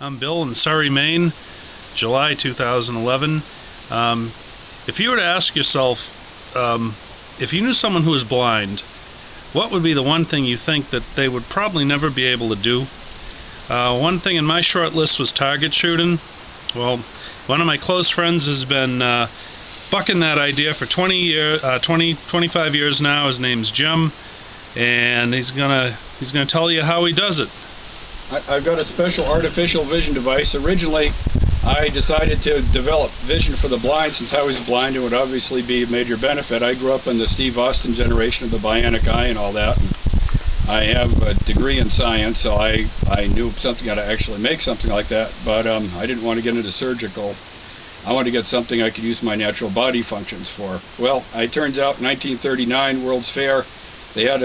I'm Bill in Surrey, Maine, July 2011. If you were to ask yourself, if you knew someone who was blind, what would be the one thing you think that they would probably never be able to do? One thing in my short list was target shooting. Well, one of my close friends has been bucking that idea for 25 years now. His name's Jim, and he's gonna tell you how he does it. I've got a special artificial vision device. Originally, I decided to develop vision for the blind. Since I was blind, it would obviously be a major benefit. I grew up in the Steve Austin generation of the bionic eye and all that. And I have a degree in science, so I knew something how to actually make something like that, but I didn't want to get into surgical. I wanted to get something I could use my natural body functions for. Well, it turns out in 1939, World's Fair, they had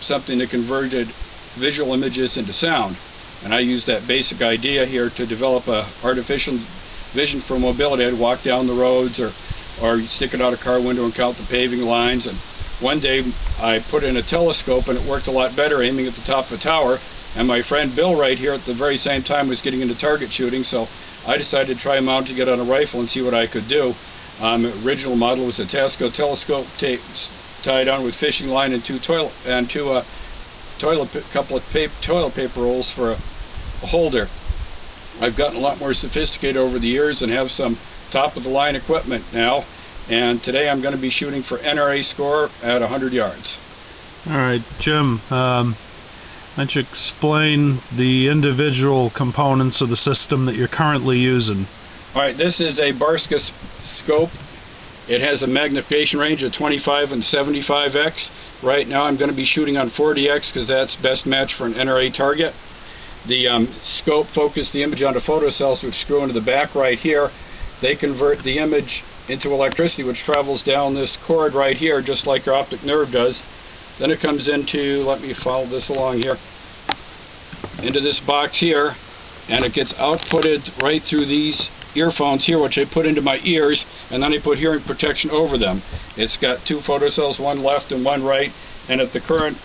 something that converted visual images into sound. And I used that basic idea here to develop a artificial vision for mobility. I'd walk down the roads or stick it out a car window and count the paving lines. And one day I put in a telescope and it worked a lot better aiming at the top of a tower. And my friend Bill right here at the very same time was getting into target shooting, so I decided to try mounting it on a rifle and see what I could do. The original model was a Tasco telescope tied on with fishing line and couple of toilet paper rolls for a holder. I've gotten a lot more sophisticated over the years and have some top-of-the-line equipment now. And today I'm going to be shooting for NRA score at 100 yards. All right, Jim, why don't you explain the individual components of the system that you're currently using? All right, this is a Barska scope. It has a magnification range of 25 and 75x. Right now I'm going to be shooting on 40x because that's best match for an NRA target. The scope focuses the image onto photocells which screw into the back right here. They convert the image into electricity which travels down this cord right here just like your optic nerve does. Then it comes into, let me follow this along here, into this box here, and it gets outputted right through these earphones here, which I put into my ears, and then I put hearing protection over them. It's got two photocells, one left and one right, and at the current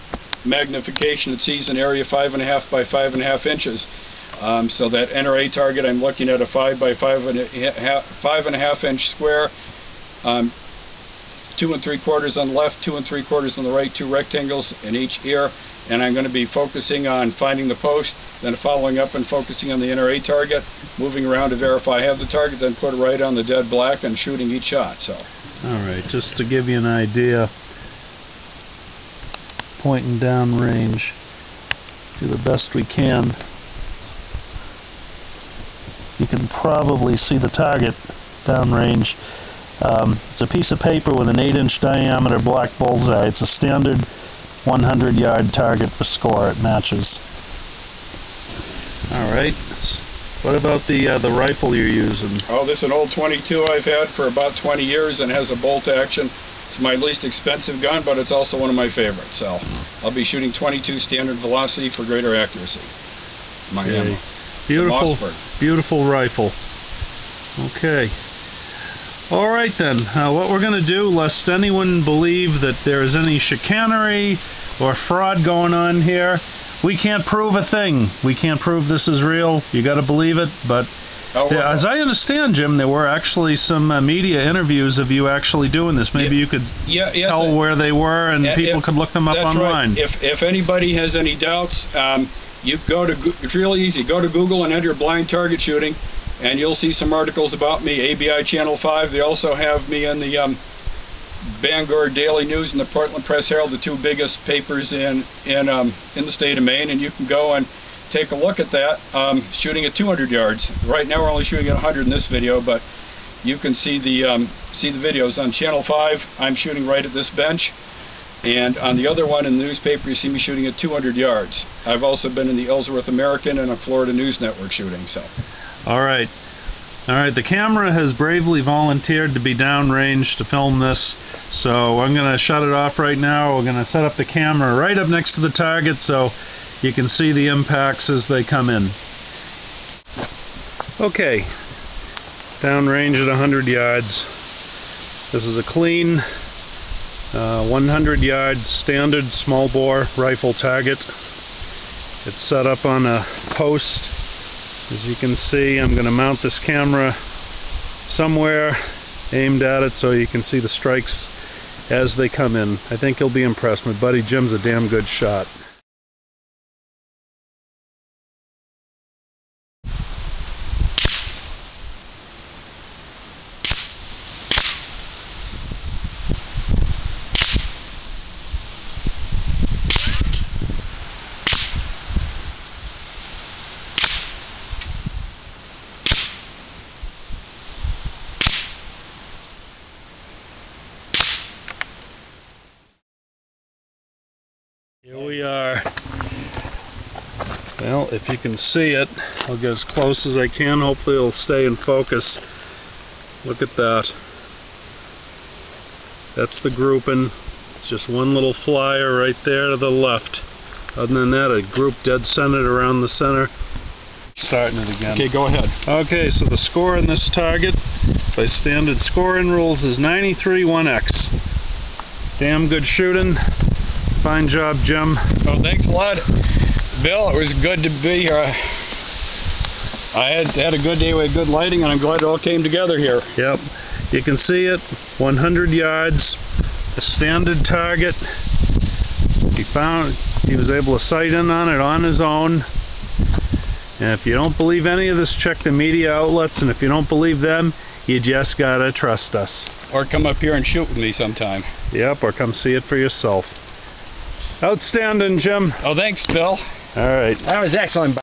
magnification it sees an area 5.5 by 5.5 inches. So that NRA target, I'm looking at a 5 by 5.5 inch square, 2 3/4 on the left, 2 3/4 on the right, two rectangles in each ear, and I'm going to be focusing on finding the post, then following up and focusing on the NRA target, moving around to verify I have the target, then put it right on the dead black and shooting each shot. So, all right, just to give you an idea, pointing down range, do the best we can. You can probably see the target downrange. It's a piece of paper with an 8-inch diameter black bullseye. It's a standard 100-yard target for score. It matches. All right. What about the rifle you're using? Oh, this is an old 22 I've had for about 20 years and has a bolt action. It's my least expensive gun, but it's also one of my favorites. So I'll be shooting 22 standard velocity for greater accuracy. My ammo. Beautiful, beautiful rifle. Okay. All right then. What we're going to do, lest anyone believe that there is any chicanery or fraud going on here, we can't prove a thing. We can't prove this is real. You got to believe it. But as I understand, Jim, there were actually some media interviews of you actually doing this. Maybe you could tell where they were, and people could look them up online. Right. If anybody has any doubts, you go to, it's really easy. Go to Google and enter blind target shooting, and you'll see some articles about me. ABI Channel 5. They also have me in the Bangor Daily News and the Portland Press Herald, the two biggest papers in the state of Maine. And you can go and take a look at that. Shooting at 200 yards. Right now we're only shooting at 100 in this video, but you can see the videos on Channel 5. I'm shooting right at this bench. And on the other one in the newspaper, you see me shooting at 200 yards. I've also been in the Ellsworth American and a Florida News Network shooting. So, all right. The camera has bravely volunteered to be downrange to film this, so I'm going to shut it off right now. We're going to set up the camera right up next to the target so you can see the impacts as they come in. Okay, downrange at 100 yards. This is a clean 100-yard standard small bore rifle target. It's set up on a post As you can see, I'm going to mount this camera somewhere aimed at it so you can see the strikes as they come in. I think you'll be impressed. My buddy Jim's a damn good shot. Here we are. Well, if you can see it, I'll get as close as I can. Hopefully it'll stay in focus. Look at that. That's the grouping. It's just one little flyer right there to the left. Other than that, a group dead centered around the center. Starting it again. Okay, go ahead. Okay, so the score on this target, by standard scoring rules, is 93-1X. Damn good shooting. Fine job, Jim. Oh, thanks a lot, Bill. It was good to be here. I had a good day with good lighting, and I'm glad it all came together here. Yep. You can see it, 100 yards, a standard target. He was able to sight in on it on his own. And if you don't believe any of this, check the media outlets, and if you don't believe them, you just gotta trust us. Or come up here and shoot with me sometime. Yep, or come see it for yourself. Outstanding, Jim. Oh, thanks, Bill. All right. That was excellent.